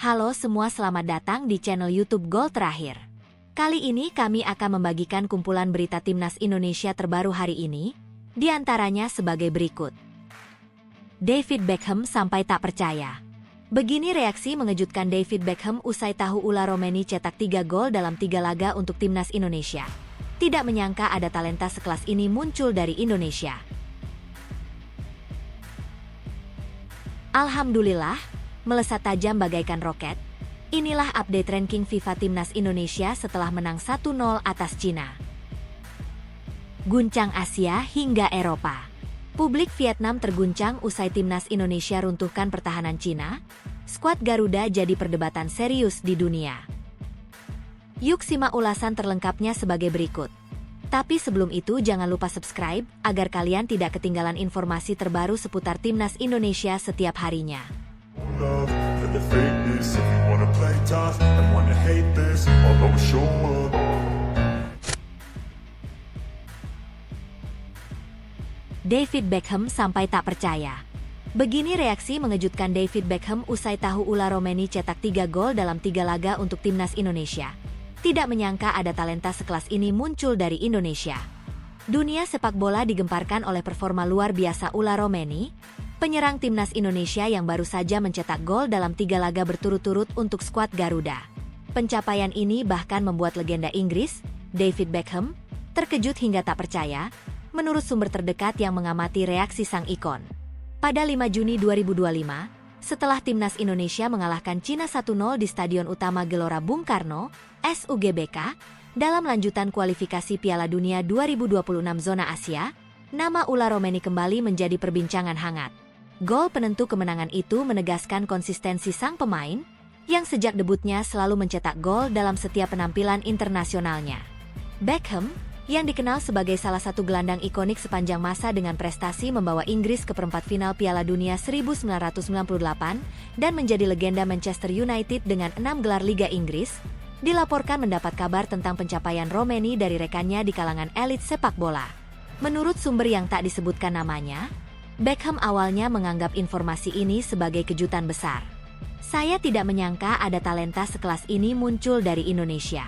Halo semua, selamat datang di channel YouTube Gol Terakhir. Kali ini kami akan membagikan kumpulan berita timnas Indonesia terbaru hari ini, di antaranya sebagai berikut. David Beckham sampai tak percaya. Begini reaksi mengejutkan David Beckham usai tahu Ula Romeni cetak 3 gol dalam 3 laga untuk timnas Indonesia. Tidak menyangka ada talenta sekelas ini muncul dari Indonesia. Alhamdulillah, melesat tajam bagaikan roket. Inilah update ranking FIFA Timnas Indonesia setelah menang 1-0 atas Cina. Guncang Asia hingga Eropa. Publik Vietnam terguncang usai Timnas Indonesia runtuhkan pertahanan Cina. Skuad Garuda jadi perdebatan serius di dunia. Yuk simak ulasan terlengkapnya sebagai berikut. Tapi sebelum itu jangan lupa subscribe agar kalian tidak ketinggalan informasi terbaru seputar Timnas Indonesia setiap harinya. David Beckham sampai tak percaya. Begini reaksi mengejutkan David Beckham usai tahu Ula Romeni cetak 3 gol dalam 3 laga untuk timnas Indonesia. Tidak menyangka ada talenta sekelas ini muncul dari Indonesia. Dunia sepak bola digemparkan oleh performa luar biasa Ula Romeni, penyerang timnas Indonesia yang baru saja mencetak gol dalam 3 laga berturut-turut untuk skuad Garuda. Pencapaian ini bahkan membuat legenda Inggris, David Beckham, terkejut hingga tak percaya, menurut sumber terdekat yang mengamati reaksi sang ikon. Pada 5 Juni 2025, setelah timnas Indonesia mengalahkan Cina 1-0 di Stadion Utama Gelora Bung Karno, SUGBK, dalam lanjutan kualifikasi Piala Dunia 2026 zona Asia, nama Ula Romeni kembali menjadi perbincangan hangat. Gol penentu kemenangan itu menegaskan konsistensi sang pemain, yang sejak debutnya selalu mencetak gol dalam setiap penampilan internasionalnya. Beckham, yang dikenal sebagai salah satu gelandang ikonik sepanjang masa dengan prestasi membawa Inggris ke perempat final Piala Dunia 1998 dan menjadi legenda Manchester United dengan 6 gelar Liga Inggris, dilaporkan mendapat kabar tentang pencapaian Romeni dari rekannya di kalangan elit sepak bola. Menurut sumber yang tak disebutkan namanya, Beckham awalnya menganggap informasi ini sebagai kejutan besar. Saya tidak menyangka ada talenta sekelas ini muncul dari Indonesia.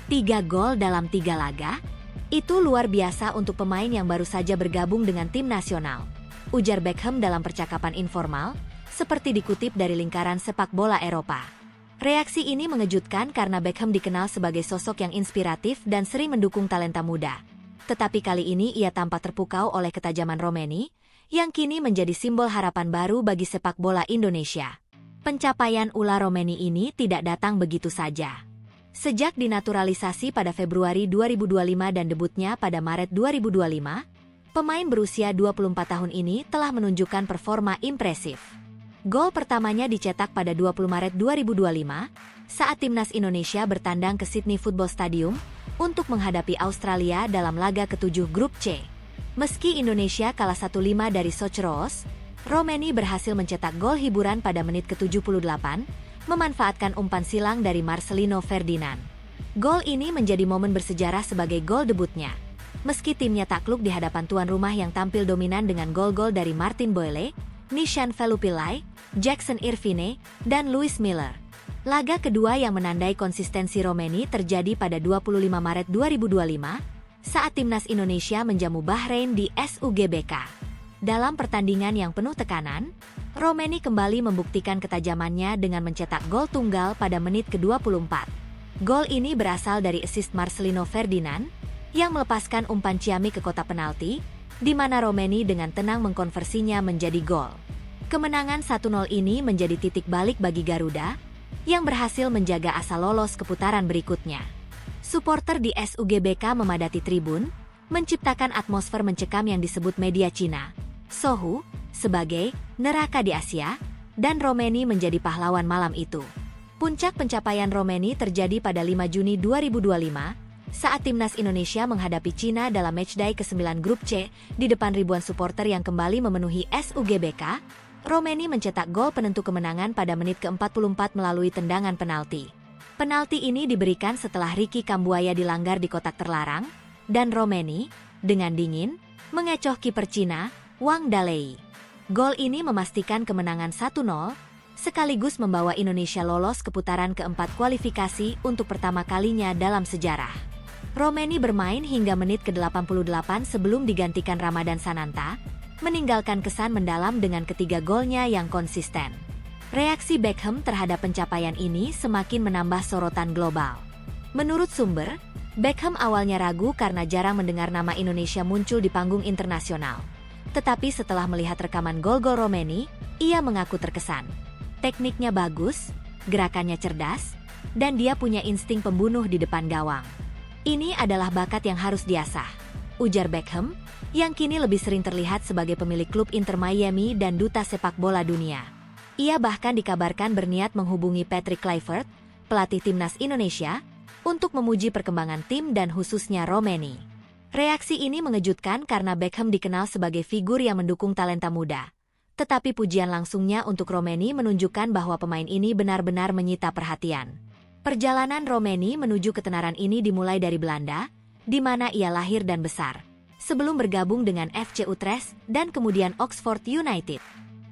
3 gol dalam 3 laga? Itu luar biasa untuk pemain yang baru saja bergabung dengan tim nasional, ujar Beckham dalam percakapan informal, seperti dikutip dari lingkaran sepak bola Eropa. Reaksi ini mengejutkan karena Beckham dikenal sebagai sosok yang inspiratif dan sering mendukung talenta muda. Tetapi kali ini ia tampak terpukau oleh ketajaman Romeni, yang kini menjadi simbol harapan baru bagi sepak bola Indonesia. Pencapaian Ula Romeni ini tidak datang begitu saja. Sejak dinaturalisasi pada Februari 2025 dan debutnya pada Maret 2025, pemain berusia 24 tahun ini telah menunjukkan performa impresif. Gol pertamanya dicetak pada 20 Maret 2025 saat timnas Indonesia bertandang ke Sydney Football Stadium untuk menghadapi Australia dalam laga ke-7 Grup C. Meski Indonesia kalah 1-5 dari Socceroos, Romeni berhasil mencetak gol hiburan pada menit ke-78, memanfaatkan umpan silang dari Marcelino Ferdinand. Gol ini menjadi momen bersejarah sebagai gol debutnya. Meski timnya takluk di hadapan tuan rumah yang tampil dominan dengan gol-gol dari Martin Boyle, Nishan Velupillai, Jackson Irvine, dan Louis Miller. Laga kedua yang menandai konsistensi Romeni terjadi pada 25 Maret 2025, saat timnas Indonesia menjamu Bahrain di SUGBK. Dalam pertandingan yang penuh tekanan, Romeni kembali membuktikan ketajamannya dengan mencetak gol tunggal pada menit ke-24. Gol ini berasal dari assist Marcelino Ferdinand, yang melepaskan umpan ciamik ke kotak penalti, di mana Romeni dengan tenang mengkonversinya menjadi gol. Kemenangan 1-0 ini menjadi titik balik bagi Garuda, yang berhasil menjaga asa lolos ke putaran berikutnya. Supporter di SUGBK memadati tribun, menciptakan atmosfer mencekam yang disebut media Cina, Sohu, sebagai neraka di Asia, dan Romeni menjadi pahlawan malam itu. Puncak pencapaian Romeni terjadi pada 5 Juni 2025, saat timnas Indonesia menghadapi Cina dalam matchday ke-9 Grup C, di depan ribuan supporter yang kembali memenuhi SUGBK. Romeni mencetak gol penentu kemenangan pada menit ke-44 melalui tendangan penalti. Penalti ini diberikan setelah Ricky Kambuaya dilanggar di kotak terlarang, dan Romeni, dengan dingin, mengecoh kiper Cina, Wang Dalei. Gol ini memastikan kemenangan 1-0, sekaligus membawa Indonesia lolos ke putaran keempat kualifikasi untuk pertama kalinya dalam sejarah. Romeni bermain hingga menit ke-88 sebelum digantikan Ramadan Sananta, meninggalkan kesan mendalam dengan ketiga golnya yang konsisten. Reaksi Beckham terhadap pencapaian ini semakin menambah sorotan global. Menurut sumber, Beckham awalnya ragu karena jarang mendengar nama Indonesia muncul di panggung internasional. Tetapi setelah melihat rekaman gol-gol Romeni, ia mengaku terkesan. Tekniknya bagus, gerakannya cerdas, dan dia punya insting pembunuh di depan gawang. Ini adalah bakat yang harus diasah, ujar Beckham, yang kini lebih sering terlihat sebagai pemilik klub Inter Miami dan duta sepak bola dunia. Ia bahkan dikabarkan berniat menghubungi Patrick Kluivert, pelatih timnas Indonesia, untuk memuji perkembangan tim dan khususnya Romeni. Reaksi ini mengejutkan karena Beckham dikenal sebagai figur yang mendukung talenta muda. Tetapi pujian langsungnya untuk Romeni menunjukkan bahwa pemain ini benar-benar menyita perhatian. Perjalanan Romeni menuju ketenaran ini dimulai dari Belanda, di mana ia lahir dan besar, sebelum bergabung dengan FC Utrecht dan kemudian Oxford United.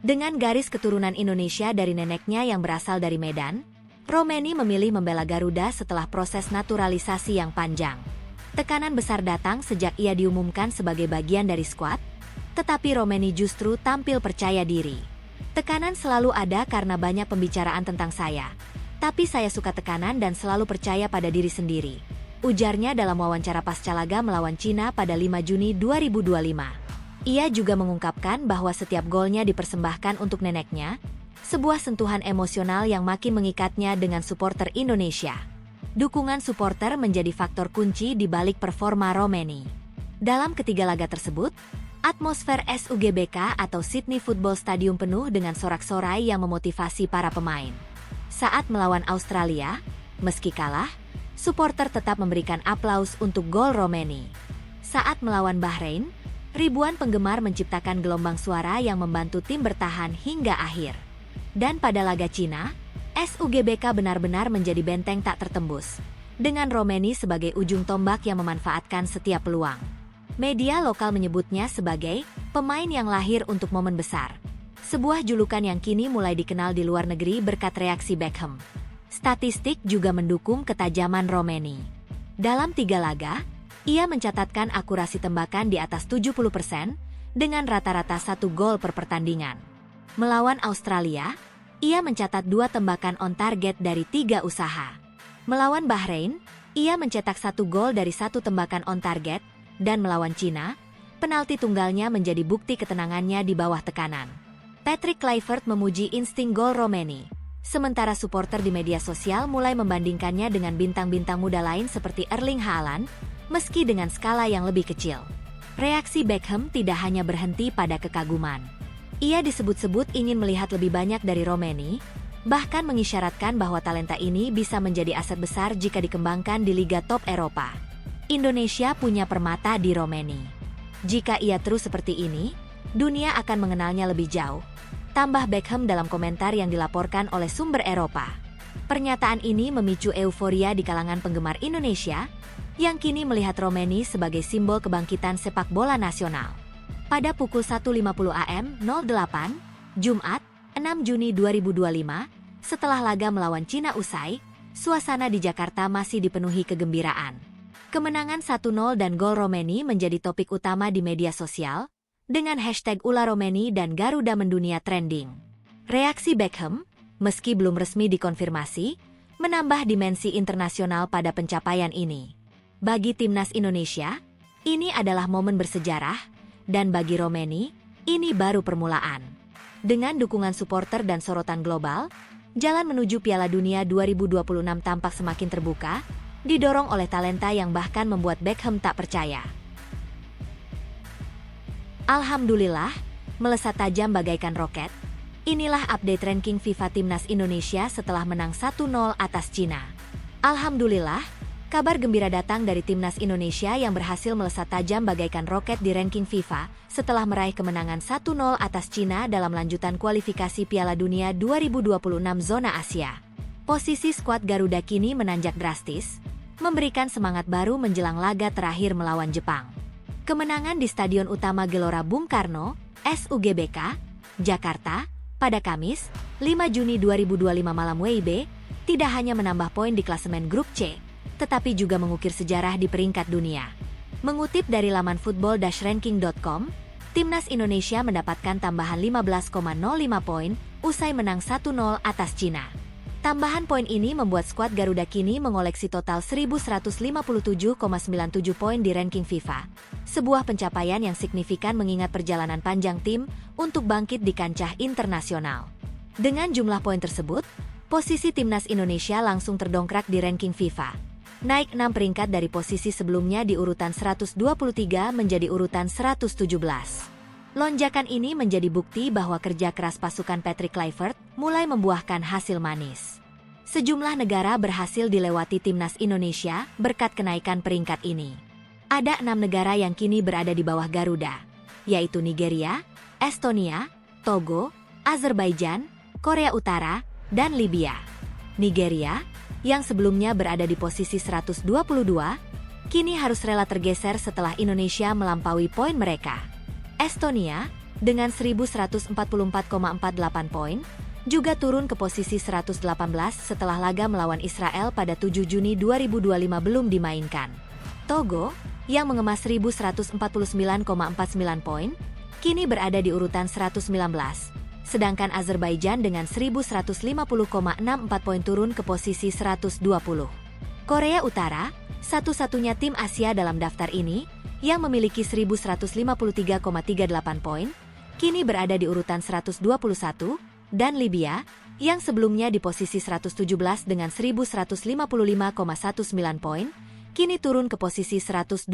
Dengan garis keturunan Indonesia dari neneknya yang berasal dari Medan, Romeni memilih membela Garuda setelah proses naturalisasi yang panjang. Tekanan besar datang sejak ia diumumkan sebagai bagian dari skuad, tetapi Romeni justru tampil percaya diri. Tekanan selalu ada karena banyak pembicaraan tentang saya, tapi saya suka tekanan dan selalu percaya pada diri sendiri, ujarnya dalam wawancara pasca laga melawan Cina pada 5 Juni 2025. Ia juga mengungkapkan bahwa setiap golnya dipersembahkan untuk neneknya, sebuah sentuhan emosional yang makin mengikatnya dengan supporter Indonesia. Dukungan supporter menjadi faktor kunci di balik performa Romeni. Dalam ketiga laga tersebut, atmosfer SUGBK atau Sydney Football Stadium penuh dengan sorak-sorai yang memotivasi para pemain. Saat melawan Australia, meski kalah, supporter tetap memberikan aplaus untuk gol Romeni. Saat melawan Bahrain, ribuan penggemar menciptakan gelombang suara yang membantu tim bertahan hingga akhir. Dan pada laga Cina, SUGBK benar-benar menjadi benteng tak tertembus, dengan Romeni sebagai ujung tombak yang memanfaatkan setiap peluang. Media lokal menyebutnya sebagai pemain yang lahir untuk momen besar, sebuah julukan yang kini mulai dikenal di luar negeri berkat reaksi Beckham. Statistik juga mendukung ketajaman Romeni. Dalam 3 laga, ia mencatatkan akurasi tembakan di atas 70% dengan rata-rata 1 gol per pertandingan. Melawan Australia, ia mencatat 2 tembakan on target dari 3 usaha. Melawan Bahrain, ia mencetak 1 gol dari 1 tembakan on target, dan melawan Cina, penalti tunggalnya menjadi bukti ketenangannya di bawah tekanan. Patrick Kluivert memuji insting gol Romeni, sementara supporter di media sosial mulai membandingkannya dengan bintang-bintang muda lain seperti Erling Haaland, meski dengan skala yang lebih kecil. Reaksi Beckham tidak hanya berhenti pada kekaguman. Ia disebut-sebut ingin melihat lebih banyak dari Romeni, bahkan mengisyaratkan bahwa talenta ini bisa menjadi aset besar jika dikembangkan di liga top Eropa. Indonesia punya permata di Romeni. Jika ia terus seperti ini, dunia akan mengenalnya lebih jauh, tambah Beckham dalam komentar yang dilaporkan oleh sumber Eropa. Pernyataan ini memicu euforia di kalangan penggemar Indonesia, yang kini melihat Romeni sebagai simbol kebangkitan sepak bola nasional. Pada pukul 1.50 AM 08, Jumat, 6 Juni 2025, setelah laga melawan Cina usai, suasana di Jakarta masih dipenuhi kegembiraan. Kemenangan 1-0 dan gol Romeni menjadi topik utama di media sosial, dengan hashtag Ula Romeni dan Garuda mendunia trending. Reaksi Beckham, meski belum resmi dikonfirmasi, menambah dimensi internasional pada pencapaian ini. Bagi timnas Indonesia, ini adalah momen bersejarah, dan bagi Romeni, ini baru permulaan. Dengan dukungan supporter dan sorotan global, jalan menuju Piala Dunia 2026 tampak semakin terbuka, didorong oleh talenta yang bahkan membuat Beckham tak percaya. Alhamdulillah, melesat tajam bagaikan roket. Inilah update ranking FIFA Timnas Indonesia setelah menang 1-0 atas Cina. Alhamdulillah, kabar gembira datang dari Timnas Indonesia yang berhasil melesat tajam bagaikan roket di ranking FIFA setelah meraih kemenangan 1-0 atas Cina dalam lanjutan kualifikasi Piala Dunia 2026 zona Asia. Posisi skuad Garuda kini menanjak drastis, memberikan semangat baru menjelang laga terakhir melawan Jepang. Kemenangan di Stadion Utama Gelora Bung Karno, SUGBK, Jakarta, Pada Kamis, 5 Juni 2025 malam WIB, tidak hanya menambah poin di klasemen grup C, tetapi juga mengukir sejarah di peringkat dunia. Mengutip dari laman football-ranking.com, Timnas Indonesia mendapatkan tambahan 15,05 poin usai menang 1-0 atas Cina. Tambahan poin ini membuat skuad Garuda kini mengoleksi total 1.157,97 poin di ranking FIFA. Sebuah pencapaian yang signifikan mengingat perjalanan panjang tim untuk bangkit di kancah internasional. Dengan jumlah poin tersebut, posisi Timnas Indonesia langsung terdongkrak di ranking FIFA. Naik 6 peringkat dari posisi sebelumnya di urutan 123 menjadi urutan 117. Lonjakan ini menjadi bukti bahwa kerja keras pasukan Patrick Kluivert mulai membuahkan hasil manis. Sejumlah negara berhasil dilewati Timnas Indonesia berkat kenaikan peringkat ini. Ada 6 negara yang kini berada di bawah Garuda, yaitu Nigeria, Estonia, Togo, Azerbaijan, Korea Utara, dan Libya. Nigeria, yang sebelumnya berada di posisi 122, kini harus rela tergeser setelah Indonesia melampaui poin mereka. Estonia, dengan 1.144,48 poin, juga turun ke posisi 118 setelah laga melawan Israel pada 7 Juni 2025 belum dimainkan. Togo, yang mengemas 1.149,49 poin, kini berada di urutan 119, sedangkan Azerbaijan dengan 1.150,64 poin turun ke posisi 120. Korea Utara, satu-satunya tim Asia dalam daftar ini, yang memiliki 1.153,38 poin, kini berada di urutan 121, dan Libya, yang sebelumnya di posisi 117 dengan 1.155,19 poin, kini turun ke posisi 122.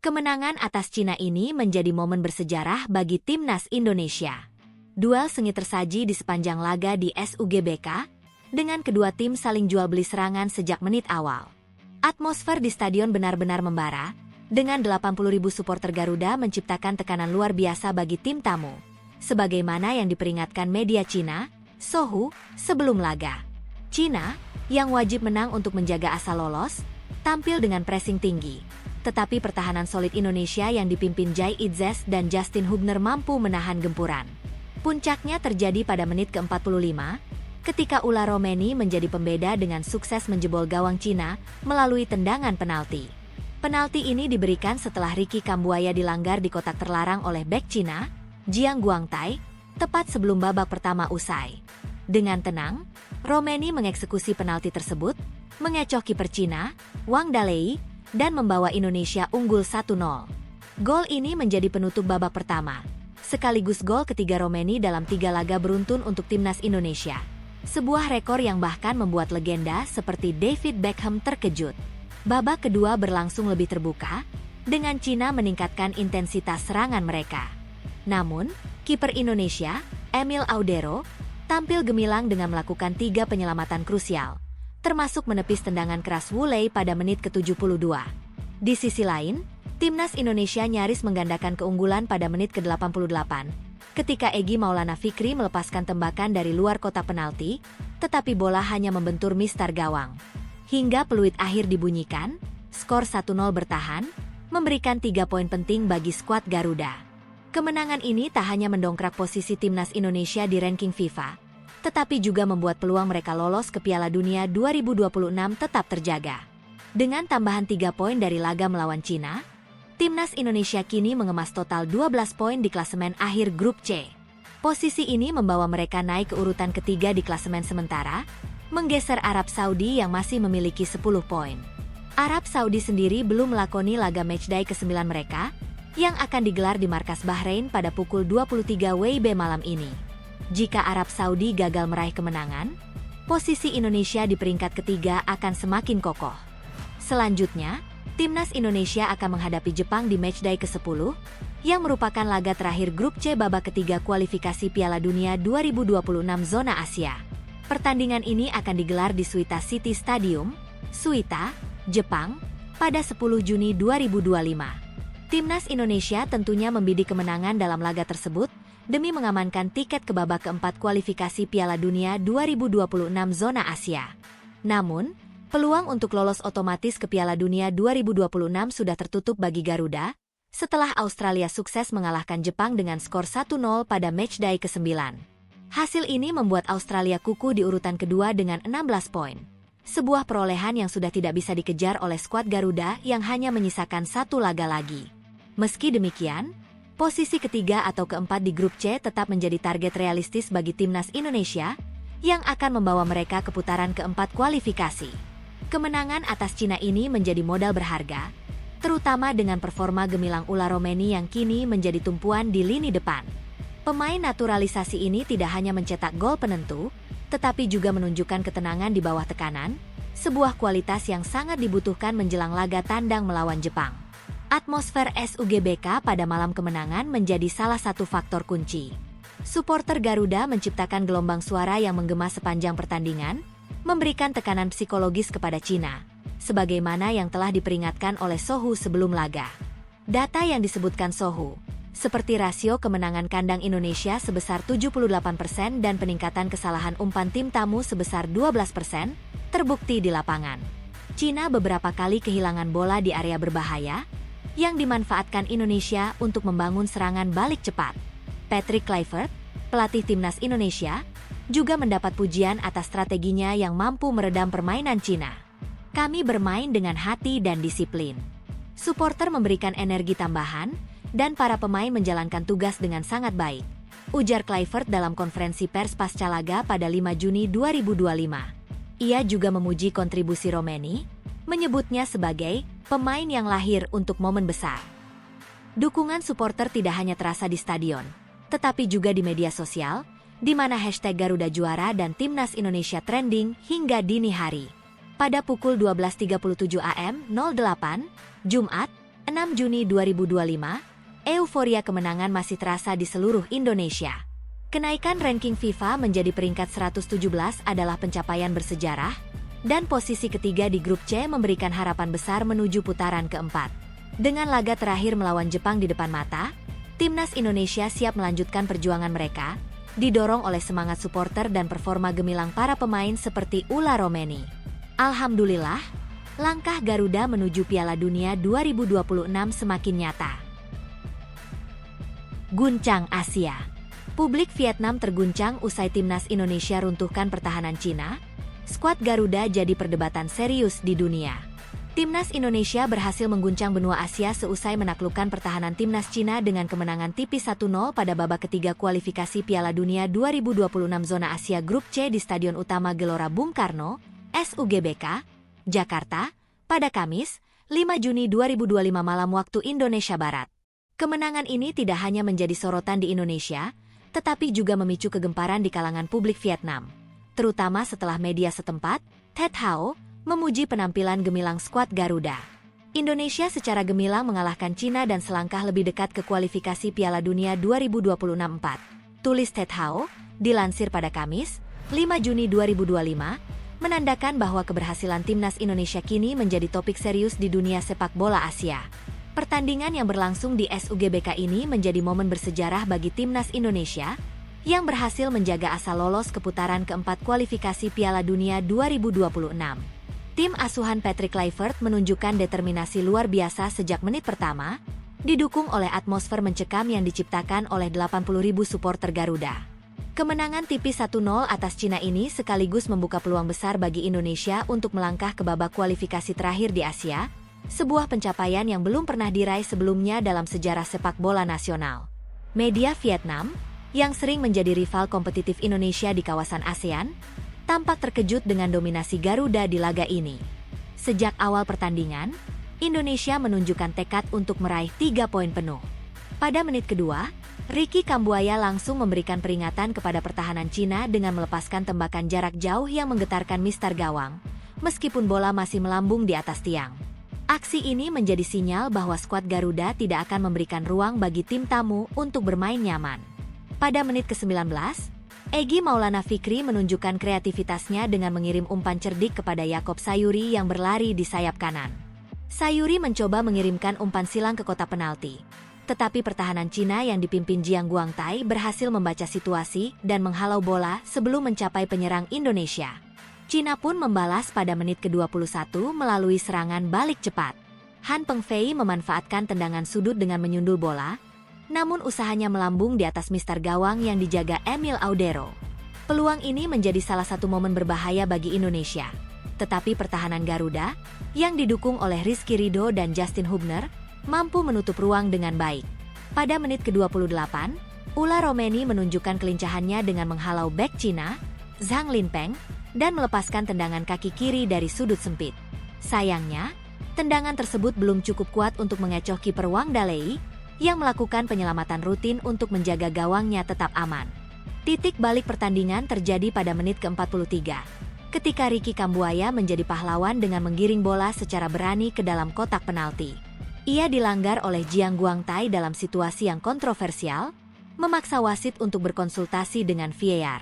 Kemenangan atas Cina ini menjadi momen bersejarah bagi Timnas Indonesia. Duel sengit tersaji di sepanjang laga di SUGBK, dengan kedua tim saling jual beli serangan sejak menit awal. Atmosfer di stadion benar-benar membara, dengan 80.000 supporter Garuda menciptakan tekanan luar biasa bagi tim tamu. Sebagaimana yang diperingatkan media Cina, Sohu, sebelum laga. Cina, yang wajib menang untuk menjaga asa lolos, tampil dengan pressing tinggi. Tetapi pertahanan solid Indonesia yang dipimpin Jai Itzes dan Justin Hubner mampu menahan gempuran. Puncaknya terjadi pada menit ke-45, ketika Ula Romeni menjadi pembeda dengan sukses menjebol gawang Cina melalui tendangan penalti. Penalti ini diberikan setelah Ricky Kambuaya dilanggar di kotak terlarang oleh bek Cina, Jiang Guangtai, tepat sebelum babak pertama usai. Dengan tenang, Romeni mengeksekusi penalti tersebut, mengecoh kiper Cina, Wang Dalei, dan membawa Indonesia unggul 1-0. Gol ini menjadi penutup babak pertama, sekaligus gol ketiga Romeni dalam 3 laga beruntun untuk Timnas Indonesia. Sebuah rekor yang bahkan membuat legenda seperti David Beckham terkejut. Babak kedua berlangsung lebih terbuka, dengan Cina meningkatkan intensitas serangan mereka. Namun, kiper Indonesia, Emil Audero, tampil gemilang dengan melakukan 3 penyelamatan krusial, termasuk menepis tendangan keras Wulei pada menit ke-72. Di sisi lain, Timnas Indonesia nyaris menggandakan keunggulan pada menit ke-88, ketika Egy Maulana Fikri melepaskan tembakan dari luar kotak penalti, tetapi bola hanya membentur mistar gawang. Hingga peluit akhir dibunyikan, skor 1-0 bertahan, memberikan 3 poin penting bagi skuad Garuda. Kemenangan ini tak hanya mendongkrak posisi Timnas Indonesia di ranking FIFA, tetapi juga membuat peluang mereka lolos ke Piala Dunia 2026 tetap terjaga. Dengan tambahan 3 poin dari laga melawan Cina, Timnas Indonesia kini mengemas total 12 poin di klasemen akhir grup C. Posisi ini membawa mereka naik ke urutan ketiga di klasemen sementara, menggeser Arab Saudi yang masih memiliki 10 poin. Arab Saudi sendiri belum melakoni laga matchday ke-9 mereka, yang akan digelar di markas Bahrain pada pukul 23 WIB malam ini. Jika Arab Saudi gagal meraih kemenangan, posisi Indonesia di peringkat ketiga akan semakin kokoh. Selanjutnya, Timnas Indonesia akan menghadapi Jepang di matchday ke-10, yang merupakan laga terakhir grup C babak ketiga kualifikasi Piala Dunia 2026 zona Asia. Pertandingan ini akan digelar di Suita City Stadium, Suita, Jepang, pada 10 Juni 2025. Timnas Indonesia tentunya membidik kemenangan dalam laga tersebut, demi mengamankan tiket ke babak keempat kualifikasi Piala Dunia 2026 zona Asia. Namun, peluang untuk lolos otomatis ke Piala Dunia 2026 sudah tertutup bagi Garuda, setelah Australia sukses mengalahkan Jepang dengan skor 1-0 pada matchday ke-9. Hasil ini membuat Australia kukuh di urutan kedua dengan 16 poin. Sebuah perolehan yang sudah tidak bisa dikejar oleh skuad Garuda yang hanya menyisakan satu laga lagi. Meski demikian, posisi ketiga atau keempat di grup C tetap menjadi target realistis bagi timnas Indonesia yang akan membawa mereka ke putaran keempat kualifikasi. Kemenangan atas Cina ini menjadi modal berharga, terutama dengan performa gemilang Ula Romeni yang kini menjadi tumpuan di lini depan. Pemain naturalisasi ini tidak hanya mencetak gol penentu, tetapi juga menunjukkan ketenangan di bawah tekanan, sebuah kualitas yang sangat dibutuhkan menjelang laga tandang melawan Jepang. Atmosfer SUGBK pada malam kemenangan menjadi salah satu faktor kunci. Suporter Garuda menciptakan gelombang suara yang menggema sepanjang pertandingan, memberikan tekanan psikologis kepada Cina, sebagaimana yang telah diperingatkan oleh Sohu sebelum laga. Data yang disebutkan Sohu, seperti rasio kemenangan kandang Indonesia sebesar 78% dan peningkatan kesalahan umpan tim tamu sebesar 12%, terbukti di lapangan. Cina beberapa kali kehilangan bola di area berbahaya, yang dimanfaatkan Indonesia untuk membangun serangan balik cepat. Patrick Kluivert, pelatih timnas Indonesia, juga mendapat pujian atas strateginya yang mampu meredam permainan Cina. Kami bermain dengan hati dan disiplin. Suporter memberikan energi tambahan, dan para pemain menjalankan tugas dengan sangat baik, ujar Kluivert dalam konferensi pers pasca laga pada 5 Juni 2025. Ia juga memuji kontribusi Romeni, menyebutnya sebagai pemain yang lahir untuk momen besar. Dukungan suporter tidak hanya terasa di stadion, tetapi juga di media sosial, di mana hashtag Garuda Juara dan Timnas Indonesia trending hingga dini hari. Pada pukul 12.37 AM 08, Jumat, 6 Juni 2025, euforia kemenangan masih terasa di seluruh Indonesia. Kenaikan ranking FIFA menjadi peringkat 117 adalah pencapaian bersejarah, dan posisi ketiga di grup C memberikan harapan besar menuju putaran keempat. Dengan laga terakhir melawan Jepang di depan mata, timnas Indonesia siap melanjutkan perjuangan mereka, didorong oleh semangat suporter dan performa gemilang para pemain seperti Ula Romeni. Alhamdulillah, langkah Garuda menuju Piala Dunia 2026 semakin nyata. Guncang Asia. Publik Vietnam terguncang usai timnas Indonesia runtuhkan pertahanan Cina. Skuad Garuda jadi perdebatan serius di dunia. Timnas Indonesia berhasil mengguncang benua Asia seusai menaklukkan pertahanan timnas Cina dengan kemenangan tipis 1-0 pada babak ketiga kualifikasi Piala Dunia 2026 zona Asia Grup C di Stadion Utama Gelora Bung Karno, SUGBK, Jakarta, pada Kamis, 5 Juni 2025 malam waktu Indonesia Barat. Kemenangan ini tidak hanya menjadi sorotan di Indonesia, tetapi juga memicu kegemparan di kalangan publik Vietnam, terutama setelah media setempat, Tet Hao, memuji penampilan gemilang skuad Garuda. Indonesia secara gemilang mengalahkan Cina dan selangkah lebih dekat ke kualifikasi Piala Dunia 2026 4. Tulis Tet Hao, dilansir pada Kamis, 5 Juni 2025, menandakan bahwa keberhasilan timnas Indonesia kini menjadi topik serius di dunia sepak bola Asia. Pertandingan yang berlangsung di SUGBK ini menjadi momen bersejarah bagi timnas Indonesia yang berhasil menjaga asa lolos ke putaran keempat kualifikasi Piala Dunia 2026. Tim asuhan Patrick Kluivert menunjukkan determinasi luar biasa sejak menit pertama, didukung oleh atmosfer mencekam yang diciptakan oleh 80.000 suporter Garuda. Kemenangan tipis 1-0 atas Cina ini sekaligus membuka peluang besar bagi Indonesia untuk melangkah ke babak kualifikasi terakhir di Asia, sebuah pencapaian yang belum pernah diraih sebelumnya dalam sejarah sepak bola nasional. Media Vietnam, yang sering menjadi rival kompetitif Indonesia di kawasan ASEAN, tampak terkejut dengan dominasi Garuda di laga ini. Sejak awal pertandingan, Indonesia menunjukkan tekad untuk meraih 3 poin penuh. Pada menit kedua, Ricky Kambuaya langsung memberikan peringatan kepada pertahanan Cina dengan melepaskan tembakan jarak jauh yang menggetarkan mistar gawang, meskipun bola masih melambung di atas tiang. Aksi ini menjadi sinyal bahwa skuad Garuda tidak akan memberikan ruang bagi tim tamu untuk bermain nyaman. Pada menit ke-19, Egy Maulana Fikri menunjukkan kreativitasnya dengan mengirim umpan cerdik kepada Yakob Sayuri yang berlari di sayap kanan. Sayuri mencoba mengirimkan umpan silang ke kotak penalti, tetapi pertahanan Cina yang dipimpin Jiang Guangtai berhasil membaca situasi dan menghalau bola sebelum mencapai penyerang Indonesia. Cina pun membalas pada menit ke-21 melalui serangan balik cepat. Han Pengfei memanfaatkan tendangan sudut dengan menyundul bola, Namun usahanya melambung di atas mister gawang yang dijaga Emil Audero. Peluang ini menjadi salah satu momen berbahaya bagi Indonesia. Tetapi pertahanan Garuda, yang didukung oleh Rizky Ridho dan Justin Hubner, mampu menutup ruang dengan baik. Pada menit ke-28, Ula Romeni menunjukkan kelincahannya dengan menghalau bek Cina, Zhang Linpeng, dan melepaskan tendangan kaki kiri dari sudut sempit. Sayangnya, tendangan tersebut belum cukup kuat untuk mengecoh kiper Wang Dalei, yang melakukan penyelamatan rutin untuk menjaga gawangnya tetap aman. Titik balik pertandingan terjadi pada menit ke-43, ketika Ricky Kambuaya menjadi pahlawan dengan menggiring bola secara berani ke dalam kotak penalti. Ia dilanggar oleh Jiang Guangtai dalam situasi yang kontroversial, memaksa wasit untuk berkonsultasi dengan VAR.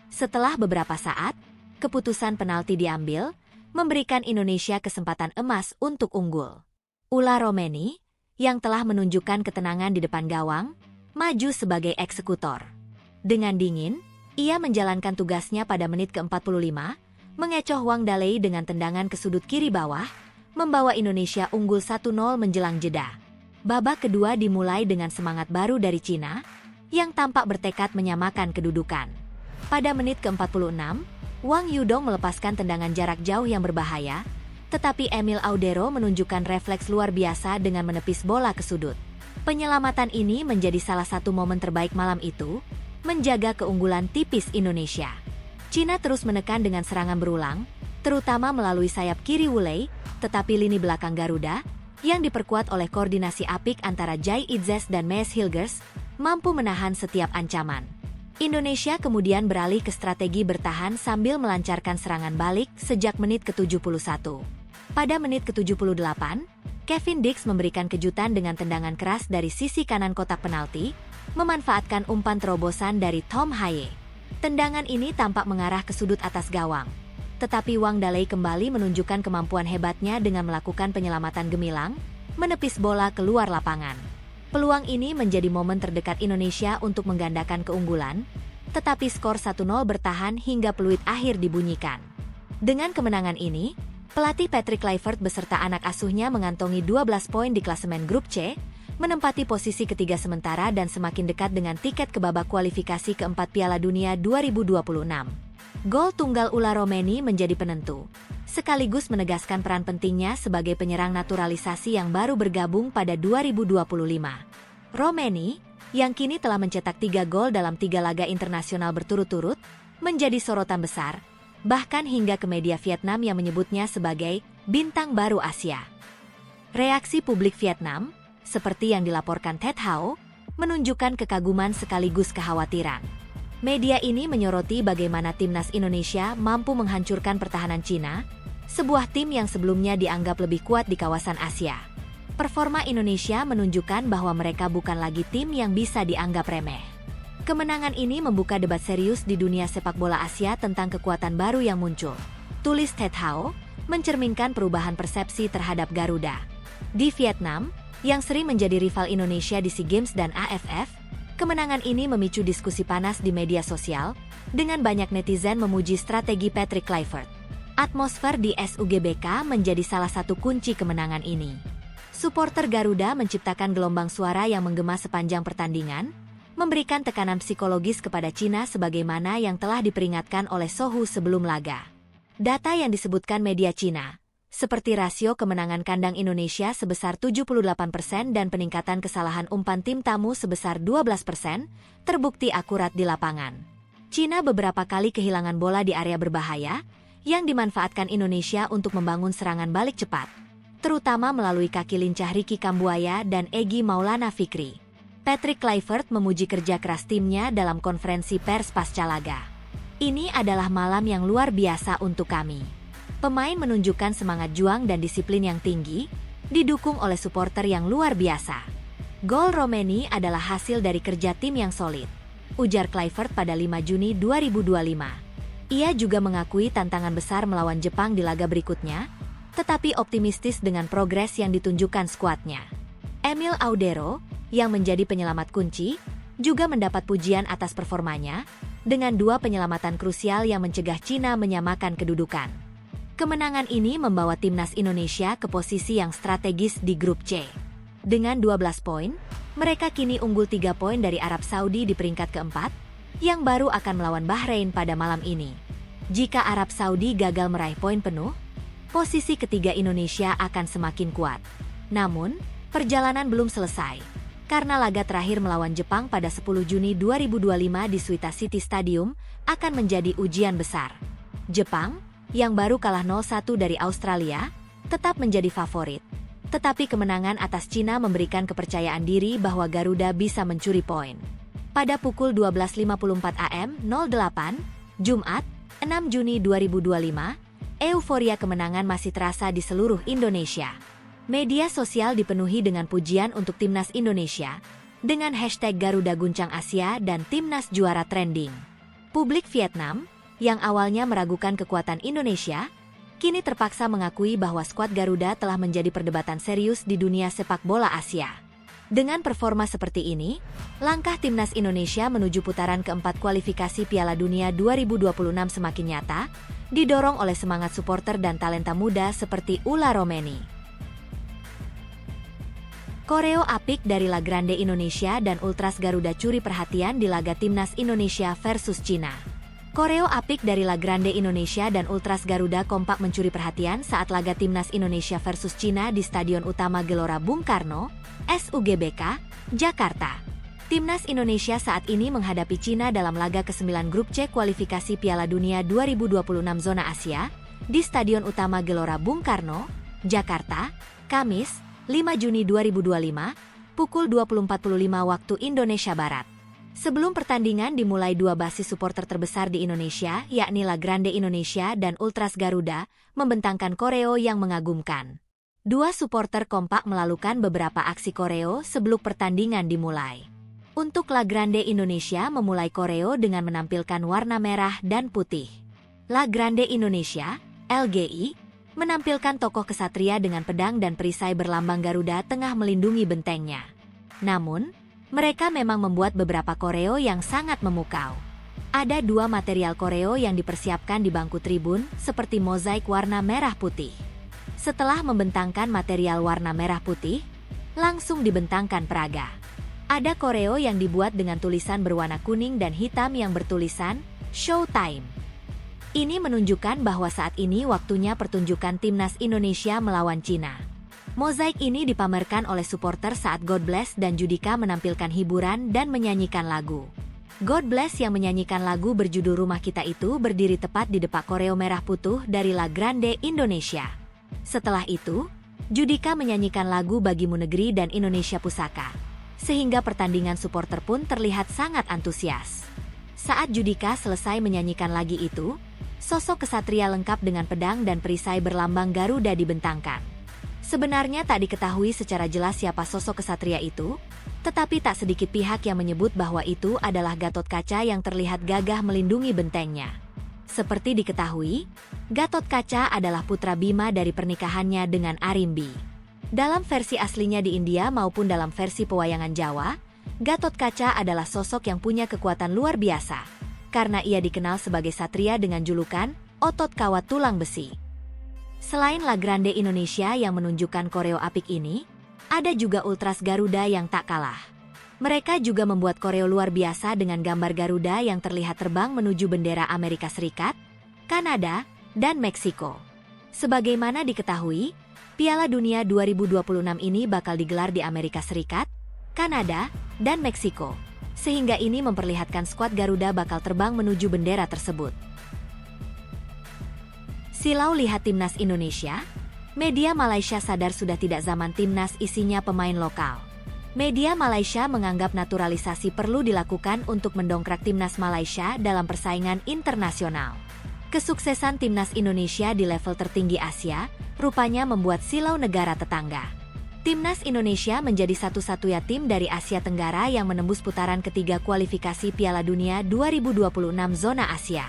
Setelah beberapa saat, keputusan penalti diambil, memberikan Indonesia kesempatan emas untuk unggul. Ula Romeni, yang telah menunjukkan ketenangan di depan gawang, maju sebagai eksekutor. Dengan dingin, ia menjalankan tugasnya pada menit ke-45, mengecoh Wang Dalei dengan tendangan ke sudut kiri bawah, membawa Indonesia unggul 1-0 menjelang jeda. Babak kedua dimulai dengan semangat baru dari Cina, yang tampak bertekad menyamakan kedudukan. Pada menit ke-46, Wang Yudong melepaskan tendangan jarak jauh yang berbahaya, tetapi Emil Audero menunjukkan refleks luar biasa dengan menepis bola ke sudut. Penyelamatan ini menjadi salah satu momen terbaik malam itu, menjaga keunggulan tipis Indonesia. Cina terus menekan dengan serangan berulang, terutama melalui sayap kiri Wulei, tetapi lini belakang Garuda, yang diperkuat oleh koordinasi apik antara Jai Itzes dan Mees Hilgers, mampu menahan setiap ancaman. Indonesia kemudian beralih ke strategi bertahan sambil melancarkan serangan balik sejak menit ke-71. Pada menit ke-78, Kevin Dix memberikan kejutan dengan tendangan keras dari sisi kanan kotak penalti, memanfaatkan umpan terobosan dari Tom Haye. Tendangan ini tampak mengarah ke sudut atas gawang. Tetapi Wang Dalei kembali menunjukkan kemampuan hebatnya dengan melakukan penyelamatan gemilang, menepis bola keluar lapangan. Peluang ini menjadi momen terdekat Indonesia untuk menggandakan keunggulan, tetapi skor 1-0 bertahan hingga peluit akhir dibunyikan. Dengan kemenangan ini, pelatih Patrick Kluivert beserta anak asuhnya mengantongi 12 poin di klasemen grup C, menempati posisi ketiga sementara dan semakin dekat dengan tiket ke babak kualifikasi keempat Piala Dunia 2026. Gol tunggal Ula Romeni menjadi penentu, sekaligus menegaskan peran pentingnya sebagai penyerang naturalisasi yang baru bergabung pada 2025. Romeni, yang kini telah mencetak 3 gol dalam 3 laga internasional berturut-turut, menjadi sorotan besar, bahkan hingga ke media Vietnam yang menyebutnya sebagai bintang baru Asia. Reaksi publik Vietnam, seperti yang dilaporkan Tet Hao, menunjukkan kekaguman sekaligus kekhawatiran. Media ini menyoroti bagaimana timnas Indonesia mampu menghancurkan pertahanan Cina, sebuah tim yang sebelumnya dianggap lebih kuat di kawasan Asia. Performa Indonesia menunjukkan bahwa mereka bukan lagi tim yang bisa dianggap remeh. Kemenangan ini membuka debat serius di dunia sepak bola Asia tentang kekuatan baru yang muncul. Tulis Tet Hao, mencerminkan perubahan persepsi terhadap Garuda. Di Vietnam, yang sering menjadi rival Indonesia di SEA Games dan AFF, kemenangan ini memicu diskusi panas di media sosial, dengan banyak netizen memuji strategi Patrick Kluivert. Atmosfer di SUGBK menjadi salah satu kunci kemenangan ini. Suporter Garuda menciptakan gelombang suara yang menggema sepanjang pertandingan, memberikan tekanan psikologis kepada Cina sebagaimana yang telah diperingatkan oleh Sohu sebelum laga. Data yang disebutkan media Cina, seperti rasio kemenangan kandang Indonesia sebesar 78% dan peningkatan kesalahan umpan tim tamu sebesar 12%, terbukti akurat di lapangan. Cina beberapa kali kehilangan bola di area berbahaya, yang dimanfaatkan Indonesia untuk membangun serangan balik cepat, terutama melalui kaki lincah Ricky Kambuaya dan Egy Maulana Fikri. Patrick Kluivert memuji kerja keras timnya dalam konferensi pers pasca laga. Ini adalah malam yang luar biasa untuk kami. Pemain menunjukkan semangat juang dan disiplin yang tinggi, didukung oleh supporter yang luar biasa. Gol Romeni adalah hasil dari kerja tim yang solid, ujar Kluivert pada 5 Juni 2025. Ia juga mengakui tantangan besar melawan Jepang di laga berikutnya, tetapi optimistis dengan progres yang ditunjukkan skuadnya. Emil Audero, yang menjadi penyelamat kunci, juga mendapat pujian atas performanya, dengan 2 penyelamatan krusial yang mencegah Cina menyamakan kedudukan. Kemenangan ini membawa timnas Indonesia ke posisi yang strategis di grup C. Dengan 12 poin, Mereka kini unggul 3 poin dari Arab Saudi di peringkat keempat, yang baru akan melawan Bahrain pada malam ini. Jika Arab Saudi gagal meraih poin penuh, posisi ketiga Indonesia akan semakin kuat. Namun, perjalanan belum selesai, karena laga terakhir melawan Jepang pada 10 Juni 2025 di Suita City Stadium akan menjadi ujian besar. Jepang, yang baru kalah 0-1 dari Australia, tetap menjadi favorit. Tetapi kemenangan atas Cina memberikan kepercayaan diri bahwa Garuda bisa mencuri poin. Pada pukul 12.54 AM 08, Jumat, 6 Juni 2025, euforia kemenangan masih terasa di seluruh Indonesia. Media sosial dipenuhi dengan pujian untuk Timnas Indonesia, dengan hashtag Garuda Guncang Asia dan Timnas Juara trending. Publik Vietnam, yang awalnya meragukan kekuatan Indonesia, kini terpaksa mengakui bahwa skuad Garuda telah menjadi perdebatan serius di dunia sepak bola Asia. Dengan performa seperti ini, langkah Timnas Indonesia menuju putaran keempat kualifikasi Piala Dunia 2026 semakin nyata, didorong oleh semangat supporter dan talenta muda seperti Ula Romeni. Koreo apik dari La Grande Indonesia dan Ultras Garuda curi perhatian di laga Timnas Indonesia versus Cina. Koreo apik dari La Grande Indonesia dan Ultras Garuda kompak mencuri perhatian saat laga Timnas Indonesia versus Cina di Stadion Utama Gelora Bung Karno, SUGBK, Jakarta. Timnas Indonesia saat ini menghadapi Cina dalam laga ke-9 grup C kualifikasi Piala Dunia 2026 zona Asia di Stadion Utama Gelora Bung Karno, Jakarta, Kamis, 5 Juni 2025, pukul 20.45 waktu Indonesia Barat. Sebelum pertandingan dimulai, dua basis supporter terbesar di Indonesia, yakni La Grande Indonesia dan Ultras Garuda, membentangkan koreo yang mengagumkan. Dua supporter kompak melakukan beberapa aksi koreo sebelum pertandingan dimulai. Untuk La Grande Indonesia memulai koreo dengan menampilkan warna merah dan putih. La Grande Indonesia, LGI, menampilkan tokoh kesatria dengan pedang dan perisai berlambang Garuda tengah melindungi bentengnya. Namun, mereka memang membuat beberapa koreo yang sangat memukau. Ada dua material koreo yang dipersiapkan di bangku tribun, seperti mozaik warna merah putih. Setelah membentangkan material warna merah putih, langsung dibentangkan peraga. Ada koreo yang dibuat dengan tulisan berwarna kuning dan hitam yang bertulisan Showtime. Ini menunjukkan bahwa saat ini waktunya pertunjukan Timnas Indonesia melawan Cina. Mozaik ini dipamerkan oleh supporter saat God Bless dan Judika menampilkan hiburan dan menyanyikan lagu. God Bless yang menyanyikan lagu berjudul Rumah Kita itu berdiri tepat di depan koreo merah putih dari La Grande Indonesia. Setelah itu, Judika menyanyikan lagu Bagimu Negeri dan Indonesia Pusaka, sehingga pertandingan supporter pun terlihat sangat antusias. Saat Judika selesai menyanyikan lagu itu, sosok kesatria lengkap dengan pedang dan perisai berlambang Garuda dibentangkan. Sebenarnya tak diketahui secara jelas siapa sosok kesatria itu, tetapi tak sedikit pihak yang menyebut bahwa itu adalah Gatot Kaca yang terlihat gagah melindungi bentengnya. Seperti diketahui, Gatot Kaca adalah putra Bima dari pernikahannya dengan Arimbi. Dalam versi aslinya di India maupun dalam versi pewayangan Jawa, Gatot Kaca adalah sosok yang punya kekuatan luar biasa, karena ia dikenal sebagai satria dengan julukan Otot Kawat Tulang Besi. Selain La Grande Indonesia yang menunjukkan koreo apik ini, ada juga Ultras Garuda yang tak kalah. Mereka juga membuat koreo luar biasa dengan gambar Garuda yang terlihat terbang menuju bendera Amerika Serikat, Kanada, dan Meksiko. Sebagaimana diketahui, Piala Dunia 2026 ini bakal digelar di Amerika Serikat, Kanada, dan Meksiko, sehingga ini memperlihatkan skuad Garuda bakal terbang menuju bendera tersebut. Silau lihat Timnas Indonesia? Media Malaysia sadar sudah tidak zaman Timnas isinya pemain lokal. Media Malaysia menganggap naturalisasi perlu dilakukan untuk mendongkrak Timnas Malaysia dalam persaingan internasional. Kesuksesan Timnas Indonesia di level tertinggi Asia, rupanya membuat silau negara tetangga. Timnas Indonesia menjadi satu-satunya tim dari Asia Tenggara yang menembus putaran ketiga kualifikasi Piala Dunia 2026 zona Asia.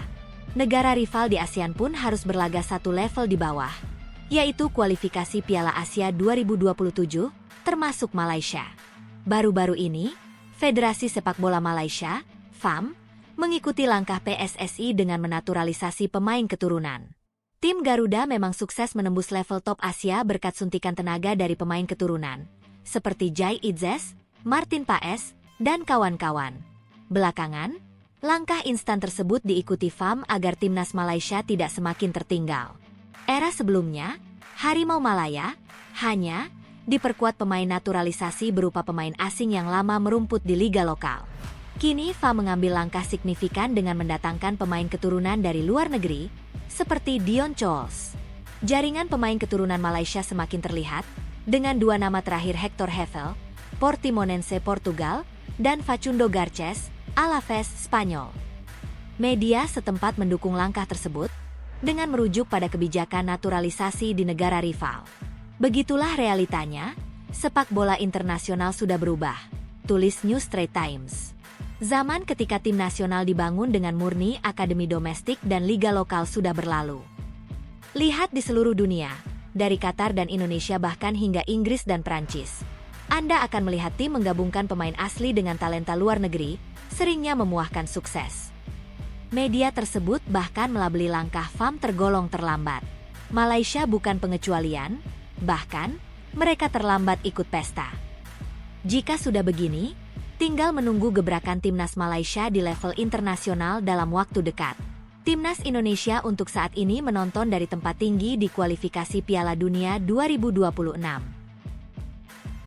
Negara rival di ASEAN pun harus berlaga satu level di bawah, yaitu kualifikasi Piala Asia 2027, termasuk Malaysia. Baru-baru ini, Federasi Sepak Bola Malaysia, FAM, mengikuti langkah PSSI dengan menaturalisasi pemain keturunan. Tim Garuda memang sukses menembus level top Asia berkat suntikan tenaga dari pemain keturunan, seperti Jai Itzes, Martin Paes, dan kawan-kawan. Belakangan, langkah instan tersebut diikuti FAM agar timnas Malaysia tidak semakin tertinggal. Era sebelumnya, Harimau Malaya hanya diperkuat pemain naturalisasi berupa pemain asing yang lama merumput di liga lokal. Kini FAM mengambil langkah signifikan dengan mendatangkan pemain keturunan dari luar negeri, seperti Dion Chols. Jaringan pemain keturunan Malaysia semakin terlihat, dengan dua nama terakhir Hector Hevel, Portimonense Portugal, dan Facundo Garces, Alaves Spanyol. Media setempat mendukung langkah tersebut, dengan merujuk pada kebijakan naturalisasi di negara rival. Begitulah realitanya, sepak bola internasional sudah berubah, tulis New Straits Times. Zaman ketika tim nasional dibangun dengan murni akademi domestik dan liga lokal sudah berlalu. Lihat di seluruh dunia, dari Qatar dan Indonesia bahkan hingga Inggris dan Prancis. Anda akan melihat tim menggabungkan pemain asli dengan talenta luar negeri, seringnya memuahkan sukses. Media tersebut bahkan melabeli langkah FAM tergolong terlambat. Malaysia bukan pengecualian, bahkan mereka terlambat ikut pesta. Jika sudah begini, tinggal menunggu gebrakan timnas Malaysia di level internasional dalam waktu dekat. Timnas Indonesia untuk saat ini menonton dari tempat tinggi di kualifikasi Piala Dunia 2026.